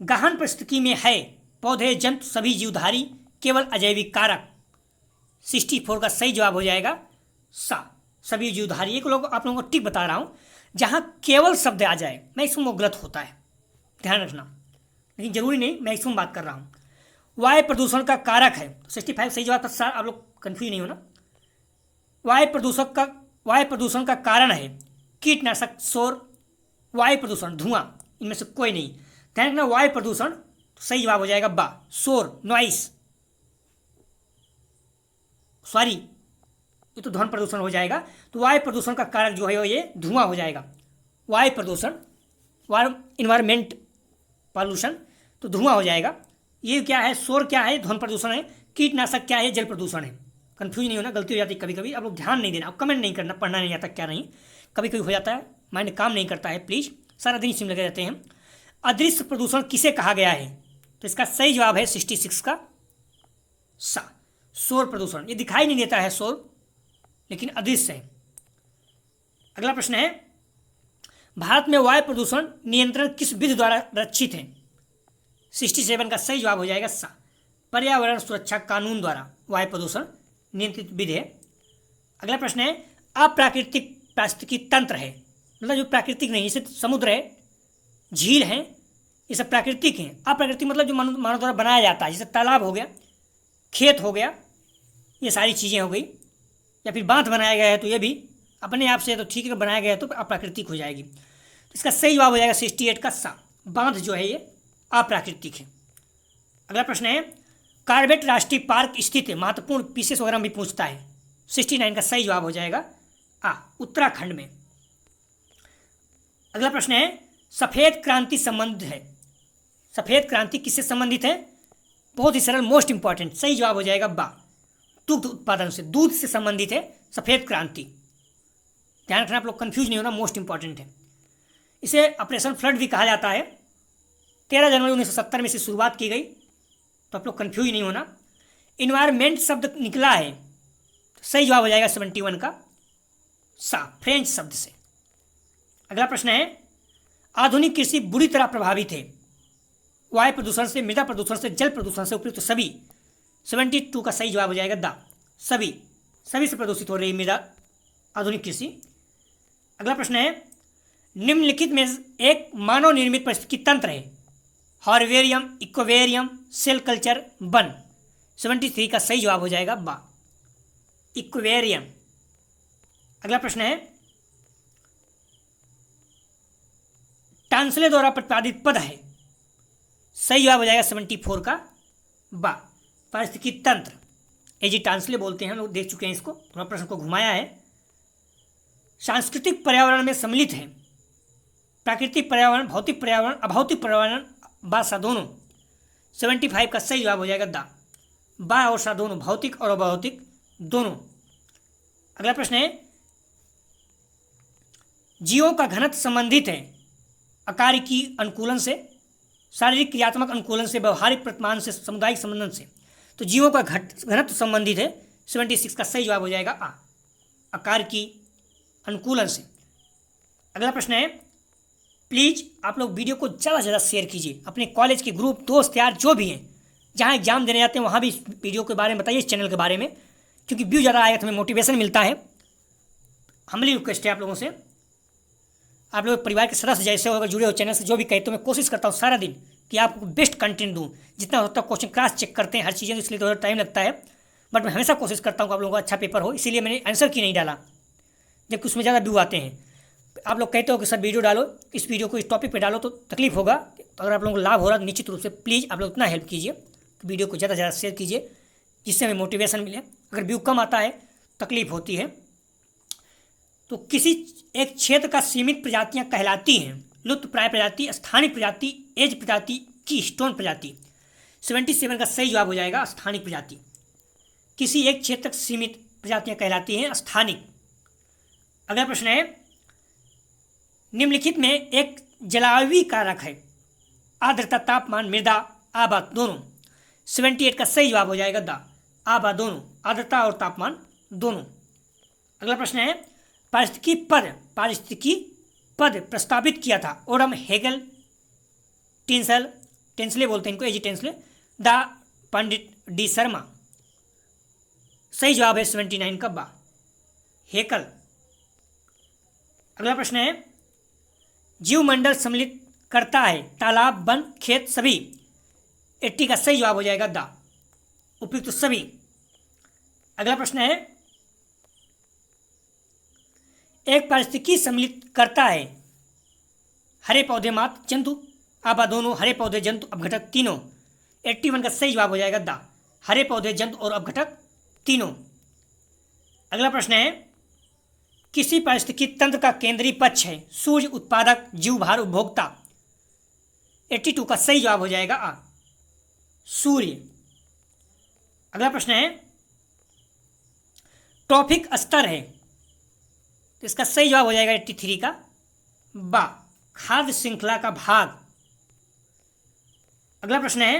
गहन परिस्थिति में है पौधे, जंतु, सभी जीवधारी, केवल अजैविक कारक। 64 का सही जवाब हो जाएगा सा, सभी जीवधारी। एक लोग आप लोगों को टिक बता रहा हूं, जहां केवल शब्द आ जाए मैक्सिमम वो गलत होता है, ध्यान रखना, लेकिन जरूरी नहीं, मैक्सिमम बात कर रहा हूं। वायु प्रदूषण का कारक है। 65 सही जवाब था। आप लोग कंफ्यूज नहीं होना। वायु प्रदूषण का कारण है कीटनाशक, शोर, वायु प्रदूषण, धुआं, इनमें से कोई नहीं। ध्यान रखना, वायु प्रदूषण सही जवाब हो जाएगा बा। शोर, नॉइस, सॉरी ये तो ध्वनि प्रदूषण हो जाएगा। तो वायु प्रदूषण का कारक जो है ये धुआं हो जाएगा। वायु प्रदूषण, इन्वायरमेंट पॉल्यूशन, तो धुआं हो जाएगा। ये क्या है, शोर क्या है, ध्वनि प्रदूषण है। कीटनाशक क्या है, जल प्रदूषण है। कंफ्यूज नहीं होना, गलती हो जाती है कभी कभी। आप लोग ध्यान नहीं देना, आप कमेंट नहीं करना, पढ़ना नहीं आता क्या नहीं, कभी कभी हो जाता है, माइंड काम नहीं करता है। प्लीज़, सारा दिन इसी में लगे रहते हैं। अदृश्य प्रदूषण किसे कहा गया है? तो इसका सही जवाब है 66 का सा, शोर प्रदूषण। ये दिखाई नहीं देता है शोर, लेकिन अदृश्य है। अगला प्रश्न है, भारत में वायु प्रदूषण नियंत्रण किस विधि द्वारा रक्षित है? 67 का सही जवाब हो जाएगा सा, पर्यावरण सुरक्षा कानून द्वारा वायु प्रदूषण नियंत्रित विधि है। अगला प्रश्न है, अप्राकृतिक पारिस्थितिकी तंत्र है, मतलब जो प्राकृतिक नहीं, जैसे समुद्र है, झील है, ये सब प्राकृतिक हैं। अप्राकृतिक मतलब जो मानव द्वारा बनाया जाता है, जैसे तालाब हो गया, खेत हो गया, ये सारी चीज़ें हो गई, या फिर बांध बनाया गया है तो ये भी अपने आप से तो ठीक है, बनाया गया है तो अप्राकृतिक हो जाएगी। तो इसका सही जवाब हो जाएगा 68 का सा, बांध जो है ये अप्राकृतिक है। अगला प्रश्न है, कार्बेट राष्ट्रीय पार्क स्थित है, महत्वपूर्ण पीसेस वगैरह भी पूछता है। 69 का सही जवाब हो जाएगा उत्तराखंड में। अगला प्रश्न है, सफ़ेद क्रांति संबंधित है। सफ़ेद क्रांति किससे संबंधित है? बहुत ही सरल, मोस्ट इंपॉर्टेंट, सही जवाब हो जाएगा बा, दुग्ध उत्पादन से, दूध से संबंधित है सफ़ेद क्रांति। ध्यान रखना, आप लोग कंफ्यूज नहीं होना, मोस्ट इंपॉर्टेंट है। इसे ऑपरेशन फ्लड भी कहा जाता है। 13 जनवरी 1970 में इसे शुरुआत की गई, तो आप लोग कंफ्यूज नहीं होना। इन्वायरमेंट शब्द निकला है, तो सही जवाब हो जाएगा 71 का सा, फ्रेंच शब्द से। अगला प्रश्न है, आधुनिक कृषि बुरी तरह प्रभावित है, वायु प्रदूषण से, मृदा प्रदूषण से, जल प्रदूषण से, उपयुक्त सभी। 72 का सही जवाब हो जाएगा दा, सभी से प्रदूषित हो रही है मृदा आधुनिक कृषि। अगला प्रश्न है, निम्नलिखित में एक मानव निर्मित पारिस्थितिकी तंत्र है, हॉर्वेरियम, इक्वेरियम, सेल कल्चर, वन। 73 का सही जवाब हो जाएगा बा, इक्वेरियम। अगला प्रश्न है, टांसले द्वारा प्रतिपादित पद है, सही जवाब हो जाएगा 74 का बा, पारिस्थितिकी तंत्र। एजी टांसले बोलते हैं, हम लोग देख चुके हैं इसको, थोड़ा प्रश्न को घुमाया है। सांस्कृतिक पर्यावरण में सम्मिलित है, प्राकृतिक पर्यावरण, भौतिक पर्यावरण, अभौतिक पर्यावरण, बा सा दोनों। 75 का सही जवाब हो जाएगा दा, बा और सा दोनों, भौतिक और अभौतिक दोनों। अगला प्रश्न है, जीवों का घनत्व संबंधित है, आकारिकी अनुकूलन से, शारीरिक क्रियात्मक अनुकूलन से, व्यवहारिक प्रतिमान से, सामुदायिक संबंधन से। तो जीवों का घनत्व संबंधित है। 76 का सही जवाब हो जाएगा आकारिकी अनुकूलन से। अगला प्रश्न है, प्लीज़ आप लोग वीडियो को ज़्यादा से ज़्यादा शेयर कीजिए, अपने कॉलेज के ग्रुप, दोस्त यार जो भी हैं, जहाँ एग्जाम देने जाते हैं वहाँ भी इस वीडियो के बारे में बताइए, इस चैनल के बारे में, क्योंकि व्यू ज़्यादा आएगा तो हमें मोटिवेशन मिलता है। हमारी रिक्वेस्ट है आप लोगों से, आप लोग परिवार के सदस्य जैसे हो, अगर जुड़े हो चैनल से, जो भी कहते हो, मैं कोशिश करता हूँ सारा दिन कि आपको बेस्ट कंटेंट दूँ, जितना होता है। क्वेश्चन क्रॉस चेक करते हैं हर चीज़ें, इसलिए थोड़ा टाइम लगता है, बट मैं हमेशा कोशिश करता हूँ कि आप लोगों का अच्छा पेपर हो, इसीलिए मैंने आंसर की नहीं डाला, जबकि उसमें ज़्यादा व्यू आते हैं। आप लोग कहते हो कि सर वीडियो डालो, इस वीडियो को इस टॉपिक पे डालो तो तकलीफ होगा, तो अगर आप लोगों को लाभ हो रहा है तो निश्चित रूप से प्लीज़ आप लोग इतना हेल्प कीजिए, वीडियो को ज़्यादा से ज़्यादा शेयर कीजिए, जिससे हमें मोटिवेशन मिले। अगर व्यू कम आता है तकलीफ होती है। तो किसी एक क्षेत्र का सीमित प्रजातियां कहलाती हैं, लुप्त प्राय प्रजाति, स्थानीय प्रजाति, एज प्रजाति, की स्टोन प्रजाति। 77 का सही जवाब हो जाएगा स्थानिक प्रजाति। किसी एक क्षेत्र तक सीमित प्रजातियां कहलाती हैं स्थानिक। अगला प्रश्न है, निम्नलिखित में एक जलवायु कारक है, आर्द्रता, तापमान, मृदा, आभा दोनों। 78 का सही जवाब हो जाएगा दा, आभा दोनों, आर्द्रता और तापमान दोनों। अगला प्रश्न है, पारिस्थितिकी पद प्रस्तावित किया था ओडम हेगल, टेंसले बोलते हैं इनको, A G Tansley, the Pandit D Sharma. सही जवाब है 79 का बा, हेकल। अगला प्रश्न है, जीवमंडल सम्मिलित करता है तालाब, वन, खेत सभी। 80 का सही जवाब हो जाएगा द, उपयुक्त तो सभी। अगला प्रश्न है, एक पारिस्थितिकी सम्मिलित करता है हरे पौधे मात्र जंतु आबा दोनों, हरे पौधे जंतु अपघटक तीनों। 81 का सही जवाब हो जाएगा द, हरे पौधे जंतु और अपघटक तीनों। अगला प्रश्न है, किसी पारिस्थितिकी तंत्र का केंद्रीय पक्ष है सूर्य, उत्पादक, जीवभार, उपभोक्ता। 82 का सही जवाब हो जाएगा आ, सूर्य। अगला प्रश्न है, ट्रॉफिक स्तर है, तो इसका सही जवाब हो जाएगा 83 का बा, खाद्य श्रृंखला का भाग। अगला प्रश्न है,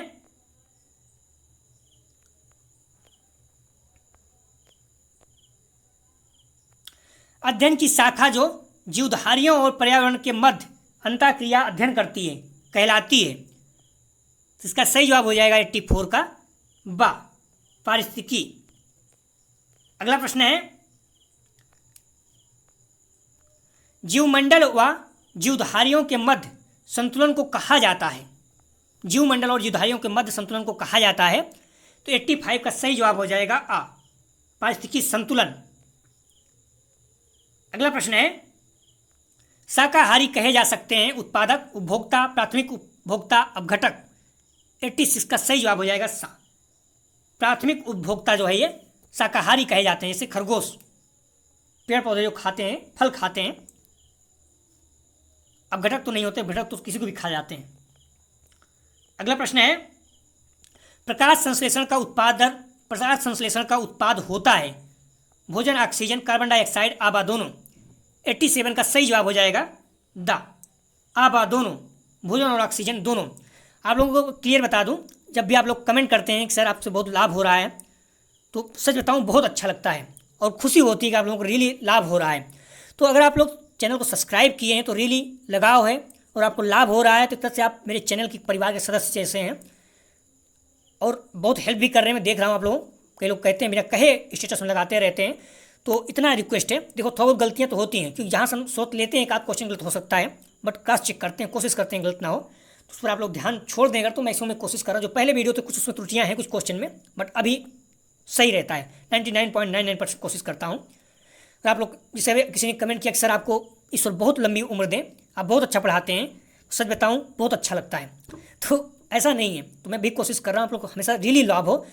अध्ययन की शाखा जो जीवधारियों और पर्यावरण के मध्य अंतःक्रिया अध्ययन करती है कहलाती है, तो इसका सही जवाब हो जाएगा 84 का बा, पारिस्थितिकी। अगला प्रश्न है, जीवमंडल व जीवधारियों के मध्य संतुलन को कहा जाता है, जीवमंडल और जीवधारियों के मध्य संतुलन को कहा जाता है, तो 85 का सही जवाब हो जाएगा आ, पारिस्थितिकी संतुलन। अगला प्रश्न है, शाकाहारी कहे जा सकते हैं उत्पादक, उपभोक्ता, प्राथमिक उपभोक्ता, अपघटक। 86 का सही जवाब हो जाएगा सा, प्राथमिक उपभोक्ता जो है ये शाकाहारी कहे जाते हैं, जैसे खरगोश पेड़ पौधे जो खाते हैं, फल खाते हैं। अपघटक तो नहीं होते, घटक तो किसी को भी खा जाते हैं। अगला प्रश्न है, प्रकाश संश्लेषण का उत्पाद होता है भोजन, ऑक्सीजन, कार्बन डाइऑक्साइड, आबा दोनों। 87 का सही जवाब हो जाएगा द, आबा दोनों, भोजन और ऑक्सीजन दोनों। आप लोगों को क्लियर बता दूं, जब भी आप लोग कमेंट करते हैं कि सर आपसे बहुत लाभ हो रहा है, तो सच बताऊं बहुत अच्छा लगता है और खुशी होती है कि आप लोगों को रियली लाभ हो रहा है। तो अगर आप लोग चैनल को सब्सक्राइब किए हैं तो रियली लगाव है और आपको लाभ हो रहा है, तो एक तरह से आप मेरे चैनल के परिवार के सदस्य जैसे हैं और बहुत हेल्प भी कर रहे हैं। मैं देख रहा हूँ आप लोगों, कई लोग कहते हैं मेरा कहे स्टेटस में लगाते रहते हैं, तो इतना रिक्वेस्ट है। देखो थोड़ी बहुत गलतियाँ तो होती हैं, क्योंकि जहाँ से हम सोच लेते हैं एक आध क्वेश्चन गलत हो सकता है, बट क्रॉस चेक करते हैं, कोशिश करते हैं गलत ना हो, तो उस पर आप लोग ध्यान छोड़ देंगे। तो मैं इसमें कोशिश कर रहा हूँ, जो पहले वीडियो थे कुछ उसमें त्रुटियाँ हैं कुछ क्वेश्चन में, बट अभी सही रहता है, 99.99% कोशिश करता हूँ। तो आप लोग जैसे किसी ने कमेंट किया कि सर आपको ईश्वर बहुत लंबी उम्र दें, आप बहुत अच्छा पढ़ाते हैं, सच बताऊँ बहुत अच्छा लगता है। तो ऐसा नहीं है, तो मैं भी कोशिश कर रहा हूँ आप लोग को हमेशा रियली लाभ हो।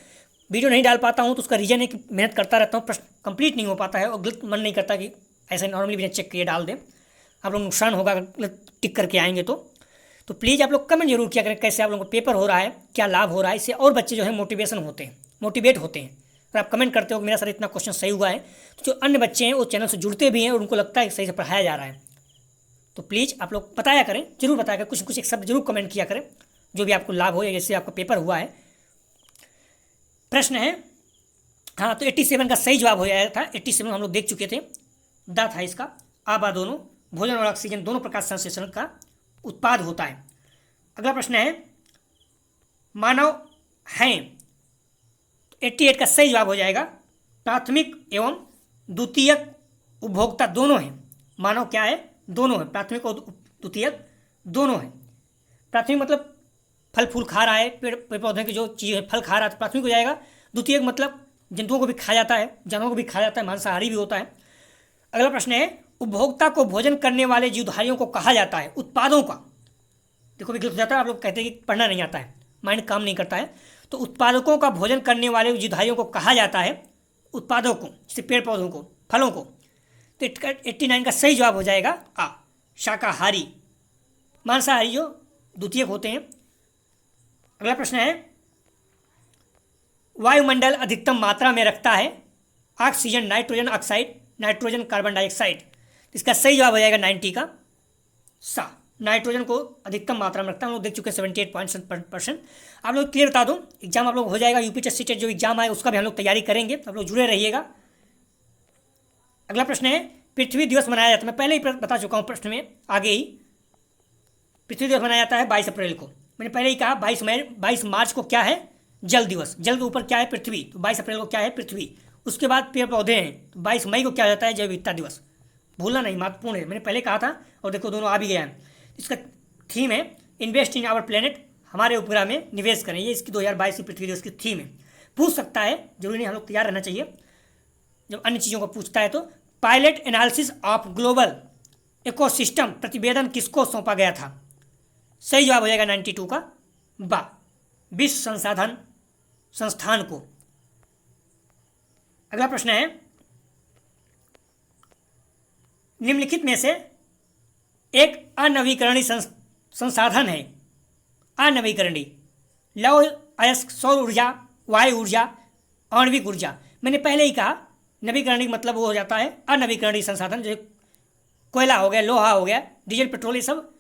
वीडियो नहीं डाल पाता हूँ तो उसका रीज़न है कि मेहनत करता रहता हूँ, प्रश्न कंप्लीट नहीं हो पाता है और गलत मन नहीं करता कि ऐसे नॉर्मली बिना चेक किए डाल दें, आप लोग नुकसान होगा अगर गलत टिक करके आएंगे तो प्लीज़ आप लोग कमेंट जरूर किया करें कैसे आप लोगों को पेपर हो रहा है, क्या लाभ हो रहा है, इससे और बच्चे जो है मोटिवेट होते हैं। अगर आप कमेंट करते हो कि मेरा सर इतना क्वेश्चन सही हुआ है, तो जो अन्य बच्चे हैं वो चैनल से जुड़ते भी हैं और उनको लगता है कि सही से पढ़ाया जा रहा है। तो प्लीज़ आप लोग बताया करें, जरूर बताया करें, कुछ कुछ एक शब्द जरूर कमेंट किया करें जो भी आपको लाभ हो या जैसे आपका पेपर हुआ है। प्रश्न है, हाँ, तो 87 का सही जवाब हो जाया था। 87 हम लोग देख चुके थे, द था इसका, आबा दोनों, भोजन और ऑक्सीजन दोनों प्रकाश संश्लेषण का उत्पाद होता है। अगला प्रश्न है, मानव हैं, 88 का सही जवाब हो जाएगा प्राथमिक एवं द्वितीयक उपभोक्ता दोनों हैं। मानव क्या है, दोनों है, प्राथमिक और द्वितीयक दोनों है। प्राथमिक मतलब फल फूल खा रहा है, पेड़ पौधे की जो चीज़ है फल खा रहा है तो प्राथमिक हो जाएगा। द्वितीयक मतलब जंतुओं को भी खाया जाता है, जानवरों को भी खाया जाता है, मांसाहारी भी होता है। अगला प्रश्न है, उपभोक्ता को भोजन करने वाले जीवधारियों को कहा जाता है उत्पादों का। देखो भी गलत हो जाता है, आप लोग कहते हैं कि पढ़ना नहीं आता है, माइंड काम नहीं करता है, तो उत्पादकों का भोजन करने वाले जीवधारियों को कहा जाता है उत्पादों को, जैसे पेड़ पौधों को, फलों को। तो 89 का सही जवाब हो जाएगा आ, शाकाहारी, मांसाहारी जो द्वितीयक होते हैं। अगला प्रश्न है, वायुमंडल अधिकतम मात्रा में रखता है oxygen, nitrogen oxide, nitrogen, carbon dioxide. इसका सही जवाब हो जाएगा 90 का सा, नाइट्रोजन को अधिकतम मात्रा में रखता है। हम लोग देख चुके हैं 78% आप लोग क्लियर बता दूं, एग्जाम आप लोग हो जाएगा, यूपी टेस्ट सीटेट जो एग्जाम आए उसका भी हम लोग तैयारी करेंगे, आप लोग जुड़े रहिएगा। अगला प्रश्न है, पृथ्वी दिवस मनाया जाता है, मैं पहले ही बता चुका हूँ प्रश्न में आगे ही, पृथ्वी दिवस मनाया जाता है 22 अप्रैल को। मैंने पहले ही कहा 22 मार्च को क्या है, जल दिवस, जल के ऊपर क्या है, पृथ्वी, तो 22 अप्रैल को क्या है, पृथ्वी। उसके बाद पेड़ पौधे हैं, तो 22 मई को क्या जाता है, जैव विविधता दिवस। भूलना नहीं, महत्वपूर्ण है, मैंने पहले कहा था और देखो दोनों आ भी गया है। इसका थीम है इन्वेस्ट इन आवर प्लेनेट, हमारे उपग्रह में निवेश करें। ये इसकी 2022 की पृथ्वी दिवस की थीम है। पूछ सकता है, जरूरी नहीं, हम लोग तैयार रहना चाहिए जब अन्य चीज़ों को पूछता है। तो pilot analysis of global ecosystem प्रतिवेदन किसको सौंपा गया था? सही जवाब हो जाएगा 92 का बा, विश्व संसाधन संस्थान को। अगला प्रश्न है, निम्नलिखित में से एक अनवीकरणीय संसाधन है, अनवीकरणीय, लौह अयस्क, सौर ऊर्जा, वायु ऊर्जा, आणविक ऊर्जा। मैंने पहले ही कहा नवीकरणीय मतलब वो हो जाता है अनवीकरणीय संसाधन, जैसे कोयला हो गया, लोहा हो गया, डीजल, पेट्रोल, ये सब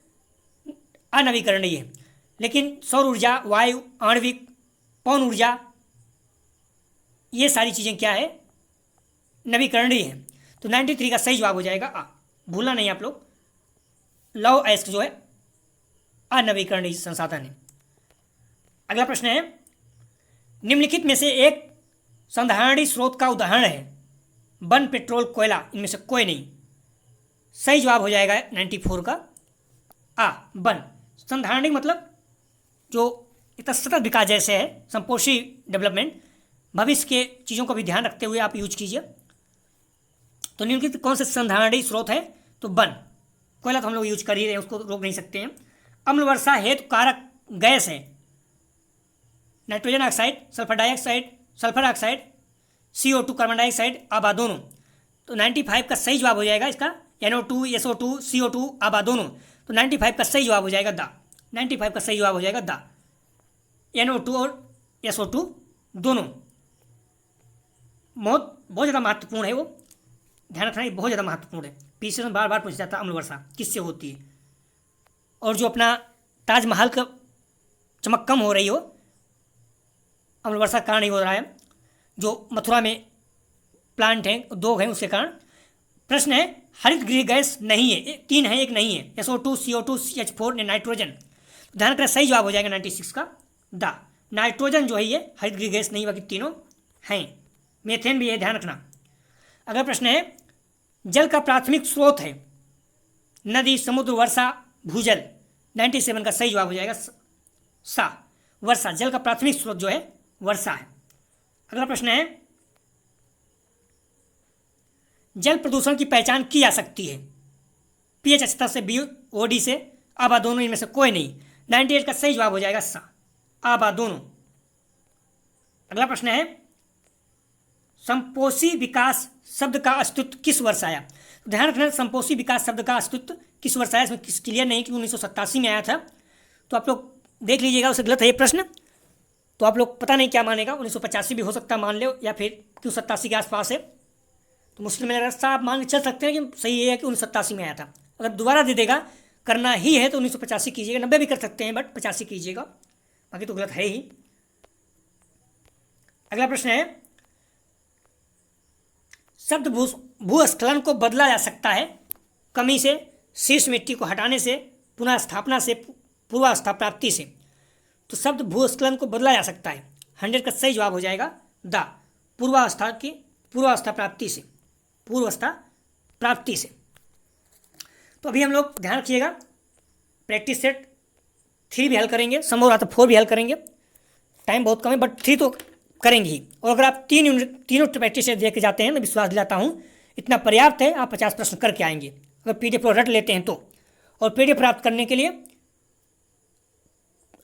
अनवीकरणीय है। लेकिन सौर ऊर्जा, वायु, आणविक, पवन ऊर्जा, ये सारी चीज़ें क्या है? नवीकरणीय है। तो 93 का सही जवाब हो जाएगा आ, भूलना नहीं आप लोग। लौह अयस्क जो है अनवीकरणीय संसाधन है। अगला प्रश्न है, निम्नलिखित में से एक संधारणीय स्रोत का उदाहरण है, वन, पेट्रोल, कोयला, इनमें से कोई नहीं। सही जवाब हो जाएगा 94 का आ, वन। संधारणीय मतलब जो इतना सतत विकास जैसे है, संपोषी डेवलपमेंट, भविष्य के चीज़ों को भी ध्यान रखते हुए आप यूज कीजिए। तो निम्नलिखित कौन से संधारणीय स्रोत है? तो वन। कोयला तो हम लोग यूज कर ही रहे हैं, उसको रोक नहीं सकते हैं। अम्ल वर्षा हेतु कारक गैस है, nitrogen oxide, sulphur dioxide, sulphur oxide, CO2 carbon dioxide, आबा दोनों। तो 95 का सही जवाब हो जाएगा इसका NO2, SO2, CO2, आबा दोनों। तो 95 का सही जवाब हो जाएगा दा, 95 का सही जवाब हो जाएगा दा, NO2 और SO2 दोनों। बहुत ज़्यादा महत्वपूर्ण है, वो ध्यान रखना, बहुत ज़्यादा महत्वपूर्ण है। पीछे में बार बार पूछा जाता है अम्ल वर्षा किससे होती है, और जो अपना ताजमहल का चमक कम हो रही हो, अम्ल वर्षा कारण ही हो रहा है। जो मथुरा में प्लांट हैं, 2 हैं, उसके कारण। प्रश्न है, हरित गृह गैस नहीं है, 3 है, एक नहीं है, SO2, CO2, CH4, नाइट्रोजन। ध्यान रखना, सही जवाब हो जाएगा 96 का दा, नाइट्रोजन जो है ये हरित गृह गैस नहीं, बाकी तीनों हैं। मीथेन भी है, ध्यान रखना। अगला प्रश्न है, जल का प्राथमिक स्रोत है, नदी, समुद्र, वर्षा, भूजल। 97 का सही जवाब हो जाएगा सा, वर्षा। जल का प्राथमिक स्रोत जो है वर्षा है। अगला प्रश्न है, जल प्रदूषण की पहचान की जा सकती है, pH अच्छता से, BOD से, आबा दोनों, इनमें से कोई नहीं। 98 का सही जवाब हो जाएगा सा, आबा दोनों। अगला प्रश्न है, संपोषी विकास शब्द का अस्तित्व किस वर्ष आया? तो ध्यान रखना, संपोषी विकास शब्द का अस्तित्व किस वर्ष आया, इसमें किस क्लियर नहीं कि 1987 में आया था। तो आप लोग देख लीजिएगा, उससे गलत है ये प्रश्न। तो आप लोग पता नहीं क्या मानेगा, 1985 भी हो सकता है मान लो, या फिर क्यों 87 के आसपास है। तो मुस्लिम रास्ता आप मान के चल सकते हैं कि सही है कि 1987 में आया था। अगर दोबारा दे देगा, करना ही है तो 1985 कीजिएगा, 90 भी कर सकते हैं, बट 85 कीजिएगा, बाकी तो गलत है ही। अगला प्रश्न है, शब्द भूस्खलन को बदला जा सकता है कमी से, शीर्ष मिट्टी को हटाने से, पुनः स्थापना से, पूर्वावस्था प्राप्ति से। तो शब्द भूस्खलन को बदला जा सकता है, 100 का सही जवाब हो जाएगा दा, पूर्वावस्था प्राप्ति से, पूर्वावस्था प्राप्ति से। तो अभी हम लोग ध्यान रखिएगा, प्रैक्टिस सेट 3 भी हल करेंगे, संभव रहा तो 4 भी हल करेंगे। टाइम बहुत कम है, बट 3 तो करेंगे ही। और अगर आप तीनों प्रैक्टिस सेट दे के जाते हैं, मैं विश्वास दिलाता हूँ इतना पर्याप्त है, आप 50 प्रश्न करके आएंगे अगर PDF रट लेते हैं तो। और PDF प्राप्त करने के लिए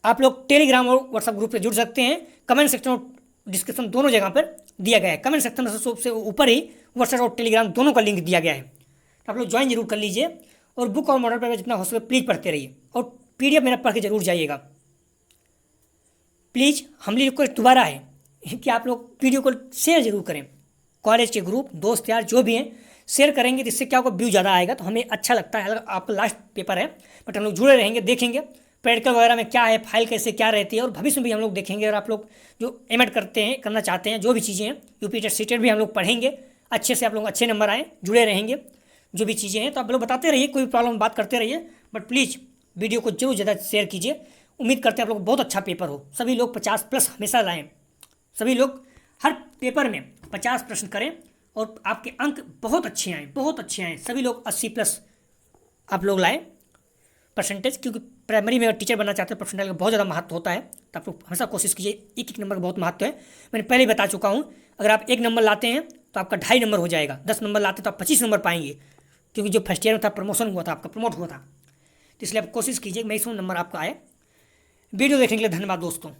आप लोग टेलीग्राम और व्हाट्सएप ग्रुप पे जुड़ सकते हैं। कमेंट सेक्शन और डिस्क्रिप्शन दोनों जगह पर दिया गया है। कमेंट सेक्शन में सबसे ऊपर ही व्हाट्सएप और टेलीग्राम दोनों का लिंक दिया गया है, तो आप लोग ज्वाइन जरूर कर लीजिए। और बुक और मॉडल पेपर जितना हो सके प्लीज़ पढ़ते रहिए, और PDF मेरा पढ़ के जरूर जाइएगा प्लीज़। हमारी रिक्वेस्ट दोबारा है कि आप लोग वीडियो को शेयर जरूर करें, कॉलेज के ग्रुप, दोस्त यार जो भी हैं, शेयर करेंगे, जिससे क्या होगा, व्यू ज़्यादा आएगा, तो हमें अच्छा लगता है। आपका लास्ट पेपर है, बट हम लोग जुड़े रहेंगे, देखेंगे प्रैक्टिकल वगैरह में क्या है, फाइल कैसे क्या रहती है, और भविष्य में भी हम लोग देखेंगे। और आप लोग जो एमएड करना चाहते हैं, जो भी चीज़ें हैं, UP टेट सीटेट भी हम लोग पढ़ेंगे अच्छे से, आप लोग अच्छे नंबर आए, जुड़े रहेंगे, जो भी चीज़ें हैं। तो आप लोग बताते रहिए, कोई प्रॉब्लम बात करते रहिए, बट प्लीज़ वीडियो को जरूर ज़्यादा शेयर कीजिए। उम्मीद करते हैं आप लोग बहुत अच्छा पेपर हो, सभी लोग 50+ हमेशा लाएँ, सभी लोग हर पेपर में 50 प्रश्न करें, और आपके अंक बहुत अच्छे आएँ, बहुत अच्छे आएँ। सभी लोग 80+ आप लोग लाएँ परसेंटेज, क्योंकि प्राइमरी में अगर टीचर बनना चाहते हैं परसेंटाइल का बहुत ज़्यादा महत्व होता है, तो आप लोग हमेशा कोशिश कीजिए, एक एक नंबर का बहुत महत्व है। मैंने पहले ही बता चुका हूँ, अगर आप 1 नंबर लाते हैं तो आपका 2.5 नंबर हो जाएगा, 10 नंबर लाते हैं तो आप 25 नंबर पाएंगे, क्योंकि जो फर्स्ट ईयर में था प्रमोशन हुआ था, आपका प्रमोट हुआ था। तो इसलिए आप कोशिश कीजिए मैक्सिमम नंबर आपका आए। वीडियो देखने के लिए धन्यवाद दोस्तों।